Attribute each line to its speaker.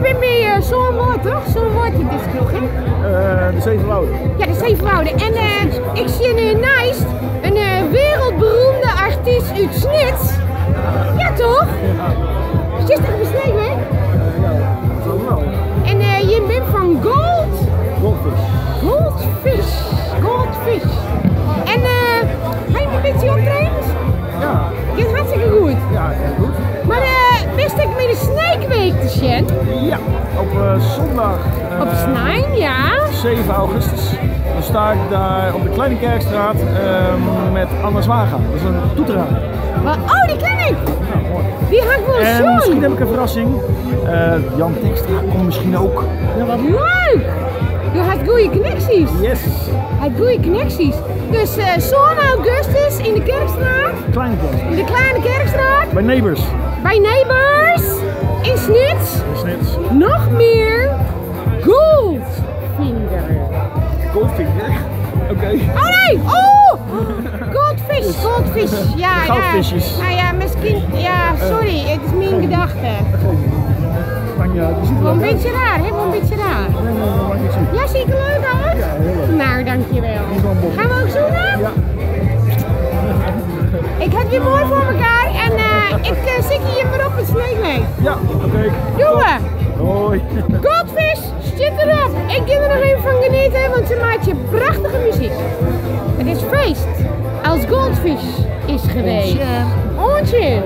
Speaker 1: we zijn bij Zoonwoord, toch? Zoonwoord in dit kroeg, hè?
Speaker 2: De Zeven Wouden.
Speaker 1: Ja, de Zeven Wouden. En ik zie nu naast een wereldberoemde artiest uit Snits. Ja, toch? Is dit toch besneden, hè?
Speaker 2: Ja, dat is wel.
Speaker 1: En je bent van Gold?
Speaker 2: Goldfish.
Speaker 1: Goldfish. Goldfish. En ga je een beetje optreden?
Speaker 2: Ja.
Speaker 1: Dit gaat hartstikke goed.
Speaker 2: Ja, heel goed.
Speaker 1: Maar wist ik met de Snake Week te zien?
Speaker 2: Ja, op zondag.
Speaker 1: Op Snijn, ja.
Speaker 2: 7 augustus. Dan sta ik daar op de Kleine Kerkstraat met Anna Zwaga. Dat is een toeteraar.
Speaker 1: Oh, die ken ik!
Speaker 2: Ja, mooi.
Speaker 1: Die ga ik wel
Speaker 2: En
Speaker 1: zien.
Speaker 2: misschien heb ik een verrassing. Jan Tekstra komt misschien ook.
Speaker 1: Ja, wat leuk! Je hebt goede connecties.
Speaker 2: Yes.
Speaker 1: Hij heeft goede connecties. Dus zo'n augustus in de Kerkstraat.
Speaker 2: Kleine Kerkstraat.
Speaker 1: In de Kleine Kerkstraat.
Speaker 2: Bij Neighbors.
Speaker 1: Bij Neighbors. In Snits.
Speaker 2: In Snits.
Speaker 1: Nog meer Goldfinger.
Speaker 2: Goldfinger. Oké.
Speaker 1: Oh nee! Oh! Goldfish, goldfish. Ja,
Speaker 2: Goudvisjes.
Speaker 1: ja. Nou ja, misschien. Ja, sorry, het is mijn gedachte.
Speaker 2: Ja, je ziet er
Speaker 1: Wel een
Speaker 2: leuk uit.
Speaker 1: beetje raar, hè? Wel een beetje raar.
Speaker 2: Nee, dat mag niet zien.
Speaker 1: Ja, zie ik er leuk uit?
Speaker 2: Ja, heel leuk.
Speaker 1: Nou, dankjewel.
Speaker 2: is wel een bom.
Speaker 1: Gaan we ook zoenen?
Speaker 2: Ja.
Speaker 1: Ik heb het weer mooi voor elkaar en ik zit hier maar op het sneeuwweek.
Speaker 2: Ja, oké.
Speaker 1: Doen we!
Speaker 2: Hoi.
Speaker 1: Goldfish, zit erop! Ik kan er nog even van genieten, want ze maakt je prachtige muziek. Het is feest als Goldfish is geweest. Ontje.